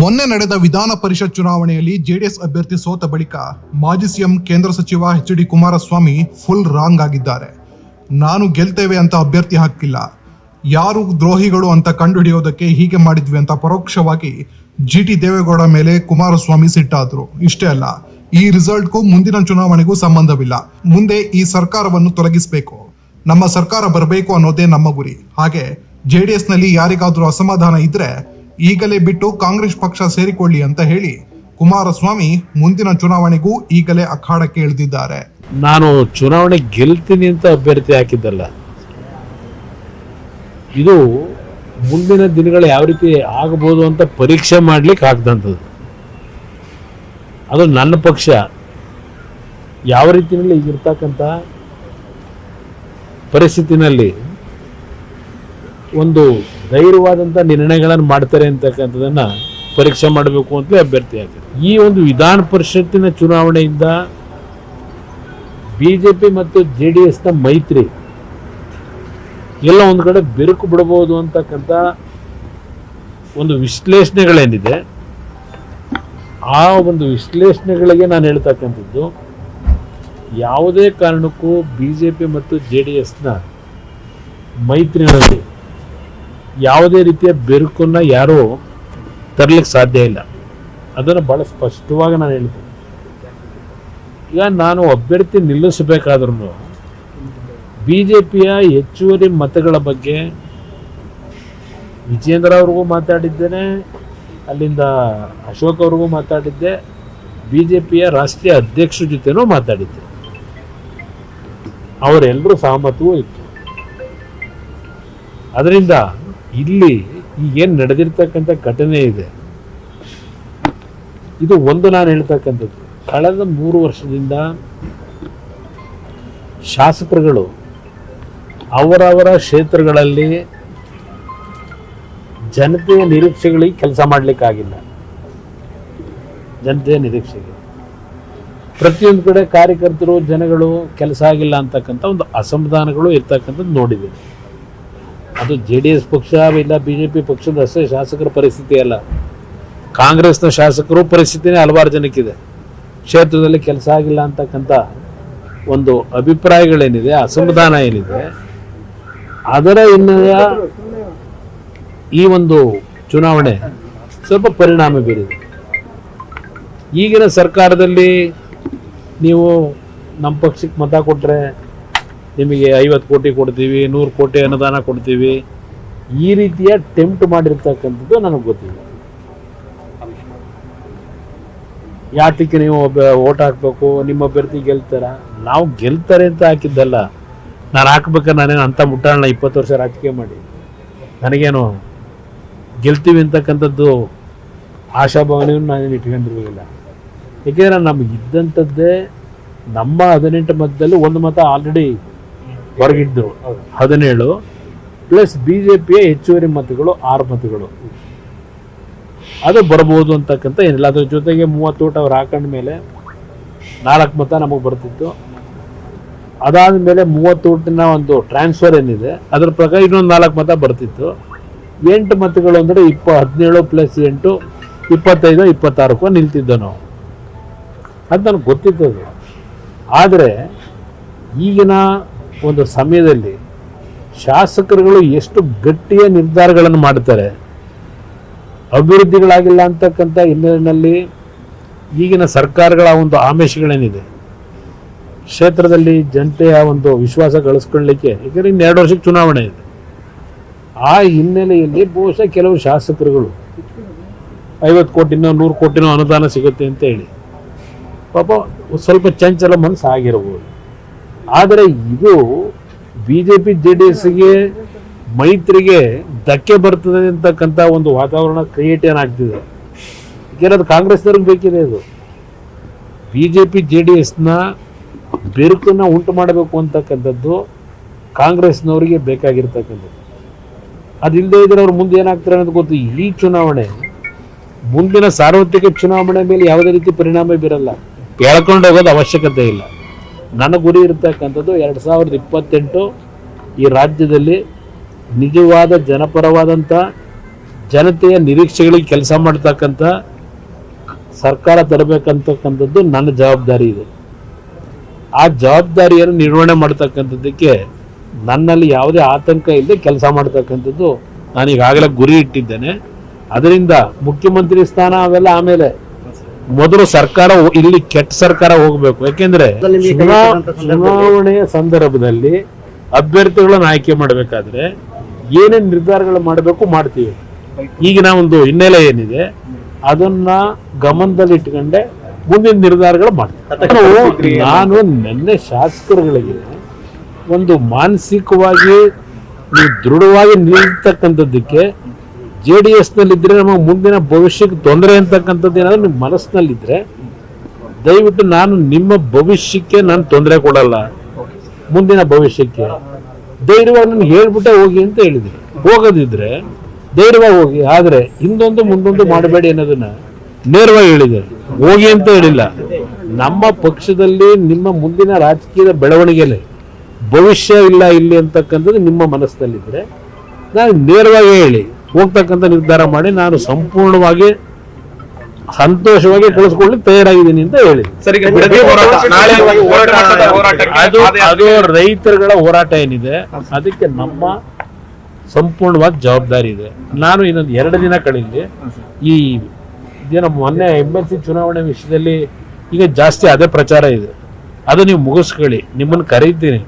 ಮೊನ್ನೆ ನಡೆದ ವಿಧಾನ ಪರಿಷತ್ ಚುನಾವಣೆಯಲ್ಲಿ ಜೆಡಿಎಸ್ ಅಭ್ಯರ್ಥಿ ಸೋತ ಬಳಿಕ ಮಾಜಿ ಸಿಎಂ ಕೇಂದ್ರ ಸಚಿವ ಎಚ್.ಡಿ. ಕುಮಾರಸ್ವಾಮಿ ಫುಲ್ ರಾಂಗ್ ಆಗಿದ್ದಾರೆ. ನಾನು ಗೆಲ್ತೇವೆ ಅಂತ ಅಭ್ಯರ್ಥಿ ಹಾಕಿಲ್ಲ, ಯಾರು ದ್ರೋಹಿಗಳು ಅಂತ ಕಂಡುಹಿಡಿಯೋದಕ್ಕೆ ಹೀಗೆ ಮಾಡಿದ್ವಿ ಅಂತ ಪರೋಕ್ಷವಾಗಿ ಜಿ.ಟಿ. ದೇವೇಗೌಡ ಮೇಲೆ ಕುಮಾರಸ್ವಾಮಿ ಸಿಟ್ಟಾದ್ರು. ಇಷ್ಟೇ ಅಲ್ಲ, ಈ ರಿಸಲ್ಟ್ಗೂ ಮುಂದಿನ ಚುನಾವಣೆಗೂ ಸಂಬಂಧವಿಲ್ಲ, ಮುಂದೆ ಈ ಸರ್ಕಾರವನ್ನು ತೊಲಗಿಸಬೇಕು, ನಮ್ಮ ಸರ್ಕಾರ ಬರಬೇಕು ಅನ್ನೋದೇ ನಮ್ಮ ಗುರಿ. ಹಾಗೆ ಜೆಡಿಎಸ್ ನಲ್ಲಿ ಯಾರಿಗಾದ್ರೂ ಅಸಮಾಧಾನ ಇದ್ರೆ ಈಗಲೇ ಬಿಟ್ಟು ಕಾಂಗ್ರೆಸ್ ಪಕ್ಷ ಸೇರಿಕೊಳ್ಳಿ ಅಂತ ಹೇಳಿ ಕುಮಾರಸ್ವಾಮಿ ಮುಂದಿನ ಚುನಾವಣೆಗೂ ಈಗಲೇ ಅಖಾಡಕ್ಕೆ ಇಳಿದಿದ್ದಾರೆ. ನಾನು ಚುನಾವಣೆ ಗೆಲ್ತೀನಿ ಅಂತ ಅಭ್ಯರ್ಥಿ ಹಾಕಿದ್ದಲ್ಲ, ಇದು ಮುಂದಿನ ದಿನಗಳು ಯಾವ ರೀತಿ ಆಗಬಹುದು ಅಂತ ಪರೀಕ್ಷೆ ಮಾಡ್ಲಿಕ್ಕೆ ಹಾಕ್ದಂಥದ್ದು. ಅದು ನನ್ನ ಪಕ್ಷ ಯಾವ ರೀತಿಯಲ್ಲಿ ಈಗಿರ್ತಕ್ಕಂಥ ಪರಿಸ್ಥಿತಿನಲ್ಲಿ ಒಂದು ಧೈರ್ಯವಾದಂಥ ನಿರ್ಣಯಗಳನ್ನು ಮಾಡ್ತಾರೆ ಅಂತಕ್ಕಂಥದ್ದನ್ನು ಪರೀಕ್ಷೆ ಮಾಡಬೇಕು ಅಂತಲೇ ಅಭ್ಯರ್ಥಿ ಆಗ್ತದೆ. ಈ ಒಂದು ವಿಧಾನ ಪರಿಷತ್ತಿನ ಚುನಾವಣೆಯಿಂದ ಬಿಜೆಪಿ ಮತ್ತು ಜೆಡಿಎಸ್ನ ಮೈತ್ರಿ ಎಲ್ಲ ಒಂದು ಕಡೆ ಬಿರುಕು ಬಿಡಬಹುದು ಅಂತಕ್ಕಂಥ ಒಂದು ವಿಶ್ಲೇಷಣೆಗಳೇನಿದೆ, ಆ ಒಂದು ವಿಶ್ಲೇಷಣೆಗಳಿಗೆ ನಾನು ಹೇಳ್ತಕ್ಕಂಥದ್ದು, ಯಾವುದೇ ಕಾರಣಕ್ಕೂ ಬಿಜೆಪಿ ಮತ್ತು ಜೆಡಿಎಸ್ನ ಮೈತ್ರಿನಲ್ಲಿ ಯಾವುದೇ ರೀತಿಯ ಬೆರುಕನ್ನು ಯಾರೂ ತರಲಿಕ್ಕೆ ಸಾಧ್ಯ ಇಲ್ಲ. ಅದನ್ನು ಭಾಳ ಸ್ಪಷ್ಟವಾಗಿ ನಾನು ಹೇಳ್ತೀನಿ. ಈಗ ನಾನು ಅಭ್ಯರ್ಥಿ ನಿಲ್ಲಿಸಬೇಕಾದ್ರೂ ಬಿ ಜೆ ಪಿಯ ಹೆಚ್ಚುವರಿ ಮತಗಳ ಬಗ್ಗೆ ವಿಜೇಂದ್ರ ಅವ್ರಿಗೂ ಮಾತಾಡಿದ್ದೇನೆ, ಅಲ್ಲಿಂದ ಅಶೋಕ್ ಅವ್ರಿಗೂ ಮಾತಾಡಿದ್ದೆ, ಬಿ ಜೆ ಪಿಯ ರಾಷ್ಟ್ರೀಯ ಅಧ್ಯಕ್ಷರ ಜೊತೆನೂ ಮಾತಾಡಿದ್ದೆ. ಅವರೆಲ್ಲರೂ ಸಹಮತವೂ ಇತ್ತು. ಅದರಿಂದ ಇಲ್ಲಿ ಈಗೇನು ನಡೆದಿರ್ತಕ್ಕಂಥ ಘಟನೆ ಇದೆ, ಇದು ಒಂದು ನಾನು ಹೇಳ್ತಕ್ಕಂಥದ್ದು, ಕಳೆದ 3 ವರ್ಷದಿಂದ ಶಾಸಕರುಗಳು ಅವರವರ ಕ್ಷೇತ್ರಗಳಲ್ಲಿ ಜನತೆಯ ನಿರೀಕ್ಷೆಗಳಿಗೆ ಕೆಲಸ ಮಾಡಲಿಕ್ಕಾಗಿಲ್ಲ. ಜನತೆಯ ನಿರೀಕ್ಷೆಗೆ ಪ್ರತಿಯೊಂದು ಕಡೆ ಕಾರ್ಯಕರ್ತರು ಜನಗಳು ಕೆಲಸ ಆಗಿಲ್ಲ ಅಂತಕ್ಕಂಥ ಒಂದು ಅಸಮಾಧಾನಗಳು ಇರ್ತಕ್ಕಂಥದ್ದು ನೋಡಿದೆ. ಅದು ಜೆ ಡಿ ಎಸ್ ಪಕ್ಷ ಇಲ್ಲ ಬಿ ಜೆ ಪಿ ಪಕ್ಷದ ಅಷ್ಟೇ ಶಾಸಕರ ಪರಿಸ್ಥಿತಿ ಅಲ್ಲ, ಕಾಂಗ್ರೆಸ್ನ ಶಾಸಕರು ಪರಿಸ್ಥಿತಿನೇ ಹಲವಾರು ಜನಕ್ಕಿದೆ. ಕ್ಷೇತ್ರದಲ್ಲಿ ಕೆಲಸ ಆಗಿಲ್ಲ ಅಂತಕ್ಕಂಥ ಒಂದು ಅಭಿಪ್ರಾಯಗಳೇನಿದೆ, ಅಸಮಾಧಾನ ಏನಿದೆ, ಅದರ ಹಿನ್ನೆಲೆಯ ಈ ಒಂದು ಚುನಾವಣೆ ಸ್ವಲ್ಪ ಪರಿಣಾಮ ಬೀರಿದೆ. ಈಗಿನ ಸರ್ಕಾರದಲ್ಲಿ ನೀವು ನಮ್ಮ ಪಕ್ಷಕ್ಕೆ ಮತ ಕೊಟ್ಟರೆ ನಿಮಗೆ 50 ಕೋಟಿ ಕೊಡ್ತೀವಿ, 100 ಕೋಟಿ ಅನುದಾನ ಕೊಡ್ತೀವಿ, ಈ ರೀತಿಯ ಟೆಂಪ್ಟ್ ಮಾಡಿರ್ತಕ್ಕಂಥದ್ದು ನನಗೆ ಗೊತ್ತಿಲ್ಲ. ಯಾತಕ್ಕೆ ನೀವು ಓಟ್ ಹಾಕಬೇಕು, ನಿಮ್ಮ ಅಭ್ಯರ್ಥಿ ಗೆಲ್ತಾರ, ನಾವು ಗೆಲ್ತಾರೆ ಅಂತ ಹಾಕಿದ್ದಲ್ಲ. ನಾನು ಹಾಕ್ಬೇಕಾದ್ರೆ ನಾನೇನು ಅಂಥ ಮುಟ್ಟಾಳನ್ನ 20 ವರ್ಷ ರಾಜಕೀಯ ಮಾಡಿ ನನಗೇನು ಗೆಲ್ತೀವಿ ಅಂತಕ್ಕಂಥದ್ದು ಆಶಾಭಾವನೆಯನ್ನು ನಾನೇನು ಇಟ್ಕೊಂಡಿರಲಿಲ್ಲ. ಏಕೆಂದರೆ ನಮಗಿದ್ದಂಥದ್ದೇ ನಮ್ಮ 18 ಮತದಲ್ಲಿ ಒಂದು ಮತ ಆಲ್ರೆಡಿ ಹೊರಗಿದ್ದು 17 ಪ್ಲಸ್ ಬಿ ಜೆ ಪಿಯ ಹೆಚ್ಚುವರಿ ಮತಗಳು 6 ಮತಗಳು ಅದು ಬರ್ಬೋದು ಅಂತಕ್ಕಂಥ ಏನಿಲ್ಲ. ಅದ್ರ ಜೊತೆಗೆ 30 ಓಟ್ ಅವ್ರು ಹಾಕೊಂಡ ಮೇಲೆ 4 ಮತ ನಮಗೆ ಬರ್ತಿತ್ತು. ಅದಾದ ಮೇಲೆ 30 ಓಟಿನ ಒಂದು ಟ್ರಾನ್ಸ್ಫರ್ ಏನಿದೆ ಅದರ ಪ್ರಕಾರ ಇನ್ನೊಂದು 4 ಮತ ಬರ್ತಿತ್ತು. 8 ಮತಗಳು ಅಂದರೆ 17 ಪ್ಲಸ್ 8 25 26 ನಿಲ್ತಿದ್ದೋ ನಾವು. ಅದು ನನಗೆ ಗೊತ್ತಿದ್ದದು. ಆದರೆ ಈಗಿನ ಒಂದು ಸಮಯದಲ್ಲಿ ಶಾಸಕರುಗಳು ಎಷ್ಟು ಗಟ್ಟಿಯ ನಿರ್ಧಾರಗಳನ್ನು ಮಾಡ್ತಾರೆ, ಅಭಿವೃದ್ಧಿಗಳಾಗಿಲ್ಲ ಅಂತಕ್ಕಂಥ ಹಿನ್ನೆಲೆಯಲ್ಲಿ ಈಗಿನ ಸರ್ಕಾರಗಳ ಒಂದು ಆಮಿಷಗಳೇನಿದೆ, ಕ್ಷೇತ್ರದಲ್ಲಿ ಜನತೆಯ ಒಂದು ವಿಶ್ವಾಸ ಗಳಿಸ್ಕೊಳ್ಳಲಿಕ್ಕೆ, ಯಾಕಂದರೆ ಇನ್ನು 2 ವರ್ಷಕ್ಕೆ ಚುನಾವಣೆ ಇದೆ, ಆ ಹಿನ್ನೆಲೆಯಲ್ಲಿ ಬಹುಶಃ ಕೆಲವು ಶಾಸಕರುಗಳು 50 ಕೋಟಿನೋ 100 ಕೋಟಿನೋ ಅನುದಾನ ಸಿಗುತ್ತೆ ಅಂತ ಹೇಳಿ ಪಾಪ ಸ್ವಲ್ಪ ಚಂಚಲ ಮನಸ್ಸು ಆಗಿರ್ಬೋದು. ಆದರೆ ಇದು B J P J D ಎಸ್ಗೆ ಮೈತ್ರಿಗೆ ಧಕ್ಕೆ ಬರ್ತದೆ ಅಂತಕ್ಕಂಥ ಒಂದು ವಾತಾವರಣ ಕ್ರಿಯೇಟ್ ಏನಾಗ್ತಿದೆ. ಯಾಕೆಂದ್ರೆ ಕಾಂಗ್ರೆಸ್ನವ್ರಿಗೆ ಬೇಕಿದೆ. ಅದು B J P J D ಎಸ್ನ ಬೆರುಕನ್ನು ಉಂಟು ಮಾಡಬೇಕು ಅಂತಕ್ಕಂಥದ್ದು ಕಾಂಗ್ರೆಸ್ನವರಿಗೆ ಬೇಕಾಗಿರ್ತಕ್ಕಂಥದ್ದು. ಅದಿಲ್ಲದೆ ಇದ್ರೆ ಅವ್ರು ಮುಂದೆ ಏನಾಗ್ತಾರೆ ಅನ್ನೋದು ಗೊತ್ತು. ಈ ಚುನಾವಣೆ ಮುಂದಿನ ಸಾರ್ವತ್ರಿಕ ಚುನಾವಣೆ ಮೇಲೆ ಯಾವುದೇ ರೀತಿ ಪರಿಣಾಮ ಬೀರಲ್ಲ, ಹೇಳ್ಕೊಂಡು ಹೋಗೋದು ಅವಶ್ಯಕತೆ ಇಲ್ಲ. ನನ್ನ ಗುರಿ ಇರ್ತಕ್ಕಂಥದ್ದು 2028 ಈ ರಾಜ್ಯದಲ್ಲಿ ನಿಜವಾದ ಜನಪರವಾದಂಥ ಜನತೆಯ ನಿರೀಕ್ಷೆಗಳಿಗೆ ಕೆಲಸ ಮಾಡ್ತಕ್ಕಂಥ ಸರ್ಕಾರ ತರಬೇಕಂತಕ್ಕಂಥದ್ದು ನನ್ನ ಜವಾಬ್ದಾರಿ ಇದೆ. ಆ ಜವಾಬ್ದಾರಿಯನ್ನು ನಿರ್ವಹಣೆ ಮಾಡ್ತಕ್ಕಂಥದ್ದಕ್ಕೆ ನನ್ನಲ್ಲಿ ಯಾವುದೇ ಆತಂಕ ಇಲ್ಲದೆ ಕೆಲಸ ಮಾಡ್ತಕ್ಕಂಥದ್ದು ನಾನು ಈಗಾಗಲೇ ಗುರಿ ಇಟ್ಟಿದ್ದೇನೆ. ಅದರಿಂದ ಮುಖ್ಯಮಂತ್ರಿ ಸ್ಥಾನ ಅವೆಲ್ಲ ಆಮೇಲೆ, ಮೊದಲು ಸರ್ಕಾರ ಇಲ್ಲಿ ಕೆಟ್ಟ ಸರ್ಕಾರ ಹೋಗಬೇಕು. ಯಾಕೆಂದ್ರೆ ಚುನಾವಣೆಯ ಸಂದರ್ಭದಲ್ಲಿ ಅಭ್ಯರ್ಥಿಗಳನ್ನು ಆಯ್ಕೆ ಮಾಡಬೇಕಾದ್ರೆ ಏನೇನು ನಿರ್ಧಾರಗಳು ಮಾಡಬೇಕು ಮಾಡ್ತೀವಿ. ಈಗಿನ ಒಂದು ಹಿನ್ನೆಲೆ ಏನಿದೆ ಅದನ್ನ ಗಮನದಲ್ಲಿ ಇಟ್ಕೊಂಡೆ ಮುಂದಿನ ನಿರ್ಧಾರಗಳು ಮಾಡ್ತೀವಿ. ನಾನು ನಿನ್ನೆ ಶಾಸಕರುಗಳಿಗೆ ಒಂದು ಮಾನಸಿಕವಾಗಿ ನೀವು ದೃಢವಾಗಿ ನಿಲ್ತಕ್ಕಂಥದ್ದಕ್ಕೆ JDS ನಲ್ಲಿದ್ರೆ ನಮ್ಮ ಮುಂದಿನ ಭವಿಷ್ಯಕ್ಕೆ ತೊಂದರೆ ಅಂತಕ್ಕಂಥದ್ದು ಏನಾದ್ರು ನಿಮ್ಮ ಮನಸ್ಸಿನಲ್ಲಿದ್ರೆ ದಯವಿಟ್ಟು ನಾನು ನಿಮ್ಮ ಭವಿಷ್ಯಕ್ಕೆ ನಾನು ತೊಂದರೆ ಕೊಡಲ್ಲ. ಮುಂದಿನ ಭವಿಷ್ಯಕ್ಕೆ ಧೈರ್ಯವಾಗಿ ನನಗೆ ಹೇಳ್ಬಿಟ್ಟೆ ಹೋಗಿ ಅಂತ ಹೇಳಿದ್ರು. ಹೋಗೋದಿದ್ರೆ ಧೈರ್ಯವಾಗಿ ಹೋಗಿ, ಆದರೆ ಹಿಂದೊಂದು ಮುಂದೊಂದು ಮಾಡಬೇಡಿ ಅನ್ನೋದನ್ನ ನೇರವಾಗಿ ಹೇಳಿದ್ದಾರೆ. ಹೋಗಿ ಅಂತ ಹೇಳಿಲ್ಲ. ನಮ್ಮ ಪಕ್ಷದಲ್ಲಿ ನಿಮ್ಮ ಮುಂದಿನ ರಾಜಕೀಯದ ಬೆಳವಣಿಗೆಯಲ್ಲಿ ಭವಿಷ್ಯ ಇಲ್ಲ ಇಲ್ಲಿ ಅಂತಕ್ಕಂಥದ್ದು ನಿಮ್ಮ ಮನಸ್ಸಿನಲ್ಲಿದ್ರೆ ನಾನು ನೇರವಾಗಿ ಹೇಳಿ ಹೋಗ್ತಕ್ಕಂಥ ನಿರ್ಧಾರ ಮಾಡಿ ನಾನು ಸಂಪೂರ್ಣವಾಗಿ ಸಂತೋಷವಾಗಿ ಕಳಿಸ್ಕೊಳ್ಳಿ ತಯಾರಾಗಿದ್ದೀನಿ ಅಂತ ಹೇಳಿ. ಅದು ರೈತರುಗಳ ಹೋರಾಟ ಏನಿದೆ ಅದಕ್ಕೆ ನಮ್ಮ ಸಂಪೂರ್ಣವಾದ ಜವಾಬ್ದಾರಿ ಇದೆ. ನಾನು ಇನ್ನೊಂದು 2 ದಿನ ಕಳೆಯಲ್ಲಿ ಈ ಇದೇನೋ ಮೊನ್ನೆ MLC ಚುನಾವಣೆ ವಿಷಯದಲ್ಲಿ ಈಗ ಜಾಸ್ತಿ ಅದೇ ಪ್ರಚಾರ ಇದೆ, ಅದು ನೀವು ಮುಗಿಸ್ಕೊಳ್ಳಿ, ನಿಮ್ಮನ್ನು ಕರೀತೀನಿ.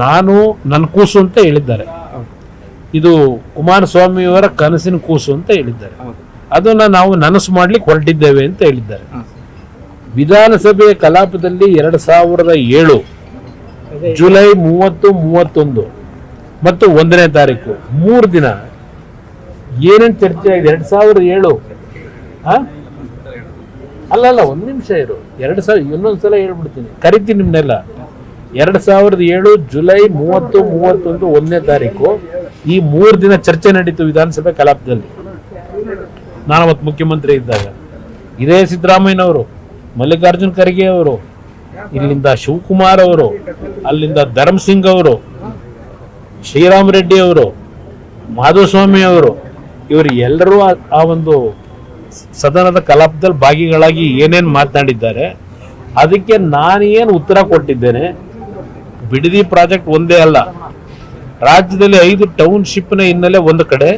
ನಾನು ನನ್ನ ಕೂಸು ಅಂತ ಹೇಳಿದ್ದಾರೆ. ಇದು ಕುಮಾರಸ್ವಾಮಿಯವರ ಕನಸಿನ ಕೂಸು ಅಂತ ಹೇಳಿದ್ದಾರೆ. ಅದನ್ನ ನಾವು ನನಸು ಮಾಡ್ಲಿಕ್ಕೆ ಹೊರಟಿದ್ದೇವೆ ಅಂತ ಹೇಳಿದ್ದಾರೆ. ವಿಧಾನಸಭೆಯ ಕಲಾಪದಲ್ಲಿ 2007 ಜುಲೈ 30, 31 ಮತ್ತು 1ನೇ ತಾರೀಕು 3 ದಿನ ಏನೇನು ಚರ್ಚೆ ಆಗಿದೆ. 2007 ಅಲ್ಲ 1 ನಿಮಿಷ ಇರು. 2000 ಇನ್ನೊಂದ್ಸಲ ಹೇಳ್ಬಿಡ್ತೀನಿ, ಕರಿತೀನಿ ನಿಮ್ನೆಲ್ಲ. 2007 ಜುಲೈ 30, 31, 1ನೇ ತಾರೀಕು ಈ 3 ದಿನ ಚರ್ಚೆ ನಡೀತು ವಿಧಾನಸಭೆ ಕಲಾಪದಲ್ಲಿ. ನಾನು ಅವತ್ತು ಮುಖ್ಯಮಂತ್ರಿ ಇದ್ದಾಗ ಇದೇ ಸಿದ್ದರಾಮಯ್ಯನವರು, ಮಲ್ಲಿಕಾರ್ಜುನ್ ಖರ್ಗೆ ಅವರು, ಇಲ್ಲಿಂದ ಶಿವಕುಮಾರ್ ಅವರು, ಅಲ್ಲಿಂದ ಧರ್ಮಸಿಂಗ್ ಅವರು, ಶ್ರೀರಾಮ್ ರೆಡ್ಡಿ ಅವರು, ಮಾಧುಸ್ವಾಮಿ ಅವರು, ಇವರು ಎಲ್ಲರೂ ಆ ಒಂದು ಸದನದ ಕಲಾಪದಲ್ಲಿ ಭಾಗಿಗಳಾಗಿ ಏನೇನು ಮಾತನಾಡಿದ್ದಾರೆ ಅದಕ್ಕೆ ನಾನೇನು ಉತ್ತರ ಕೊಟ್ಟಿದ್ದೇನೆ. ಬಿಡದಿ ಪ್ರಾಜೆಕ್ಟ್ ಒಂದೇ ಅಲ್ಲ, ರಾಜ್ಯದಲ್ಲಿ 5 ಟೌನ್ಶಿಪ್ನ ಹಿನ್ನೆಲೆ ಒಂದು ಕಡೆ,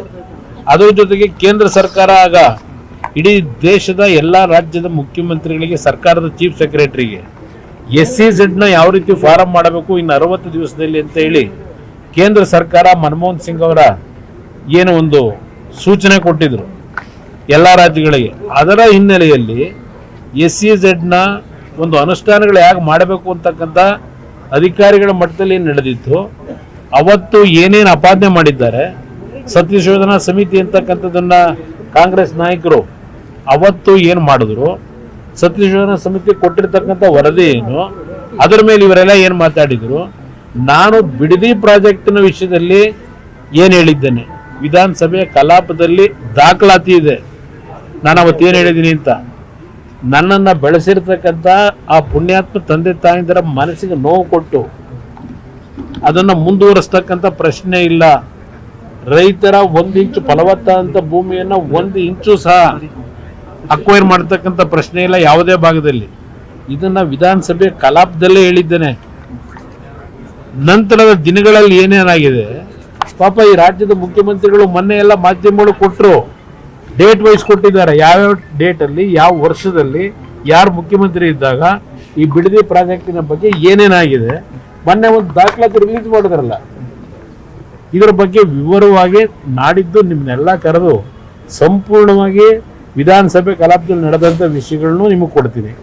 ಅದರ ಜೊತೆಗೆ ಕೇಂದ್ರ ಸರ್ಕಾರ ಆಗ ಇಡೀ ದೇಶದ ಎಲ್ಲ ರಾಜ್ಯದ ಮುಖ್ಯಮಂತ್ರಿಗಳಿಗೆ, ಸರ್ಕಾರದ ಚೀಫ್ ಸೆಕ್ರೆಟರಿಗೆ SEZ ಯಾವ ರೀತಿ ಫಾರಂ ಮಾಡಬೇಕು ಇನ್ನು 60 ದಿವಸದಲ್ಲಿ ಅಂತ ಹೇಳಿ ಕೇಂದ್ರ ಸರ್ಕಾರ ಮನಮೋಹನ್ ಸಿಂಗ್ ಅವರ ಏನು ಒಂದು ಸೂಚನೆ ಕೊಟ್ಟಿದ್ರು ಎಲ್ಲ ರಾಜ್ಯಗಳಿಗೆ. ಅದರ ಹಿನ್ನೆಲೆಯಲ್ಲಿ SEZ ಒಂದು ಅನುಷ್ಠಾನಗಳು ಹೇಗೆ ಮಾಡಬೇಕು ಅಂತಕ್ಕಂಥ ಅಧಿಕಾರಿಗಳ ಮಟ್ಟದಲ್ಲಿ ಏನು ನಡೆದಿತ್ತು, ಅವತ್ತು ಏನೇನು ಅಪಾದನೆ ಮಾಡಿದ್ದಾರೆ, ಸತ್ಯಶೋಧನಾ ಸಮಿತಿ ಅಂತಕ್ಕಂಥದ್ದನ್ನ ಕಾಂಗ್ರೆಸ್ ನಾಯಕರು ಅವತ್ತು ಏನು ಮಾಡಿದ್ರು, ಸತ್ಯಶೋಧನಾ ಸಮಿತಿ ಕೊಟ್ಟಿರ್ತಕ್ಕಂಥ ವರದಿ ಏನು, ಅದರ ಮೇಲೆ ಇವರೆಲ್ಲ ಏನು ಮಾತಾಡಿದ್ರು. ನಾನು ಬಿಡದಿ ಪ್ರಾಜೆಕ್ಟಿನ ವಿಷಯದಲ್ಲಿ ಏನು ಹೇಳಿದ್ದೇನೆ, ವಿಧಾನಸಭೆಯ ಕಲಾಪದಲ್ಲಿ ದಾಖಲಾತಿ ಇದೆ. ನಾನು ಅವತ್ತು ಏನು ಹೇಳಿದ್ದೀನಿ ಅಂತ. ನನ್ನನ್ನು ಬೆಳೆಸಿರ್ತಕ್ಕಂಥ ಆ ಪುಣ್ಯಾತ್ಮ ತಂದೆ ತಾಯಿಂದರ ಮನಸ್ಸಿಗೆ ನೋವು ಕೊಟ್ಟು ಅದನ್ನು ಮುಂದುವರಿಸ್ತಕ್ಕಂಥ ಪ್ರಶ್ನೆ ಇಲ್ಲ. ರೈತರ 1 ಇಂಚು ಫಲವತ್ತಾದಂಥ ಭೂಮಿಯನ್ನು 1 ಇಂಚು ಸಹ ಅಕ್ವೈರ್ ಮಾಡ್ತಕ್ಕಂಥ ಪ್ರಶ್ನೆ ಇಲ್ಲ ಯಾವುದೇ ಭಾಗದಲ್ಲಿ. ಇದನ್ನ ವಿಧಾನಸಭೆ ಕಲಾಪದಲ್ಲೇ ಹೇಳಿದ್ದೇನೆ. ನಂತರದ ದಿನಗಳಲ್ಲಿ ಏನೇನಾಗಿದೆ ಪಾಪ ಈ ರಾಜ್ಯದ ಮುಖ್ಯಮಂತ್ರಿಗಳು ಮೊನ್ನೆ ಎಲ್ಲ ಮಾಧ್ಯಮಗಳು ಕೊಟ್ಟರು, ಡೇಟ್ ವೈಸ್ ಕೊಟ್ಟಿದ್ದಾರೆ. ಯಾವ್ಯಾವ ಡೇಟಲ್ಲಿ ಯಾವ ವರ್ಷದಲ್ಲಿ ಯಾರು ಮುಖ್ಯಮಂತ್ರಿ ಇದ್ದಾಗ ಈ ಬಿಡದಿ ಪ್ರಾಜೆಕ್ಟಿನ ಬಗ್ಗೆ ಏನೇನಾಗಿದೆ ಮೊನ್ನೆ ಒಂದು ದಾಖಲಾತಿ ರಿಲೀಸ್ ಮಾಡಿದ್ರಲ್ಲ, ಇದರ ಬಗ್ಗೆ ವಿವರವಾಗಿ ನಾಡಿದ್ದು ನಿಮ್ಮನ್ನೆಲ್ಲ ಕರೆದು ಸಂಪೂರ್ಣವಾಗಿ ವಿಧಾನಸಭೆ ಕಲಾಪದಲ್ಲಿ ನಡೆದಂಥ ವಿಷಯಗಳನ್ನು ನಿಮಗೆ ಕೊಡ್ತೀನಿ.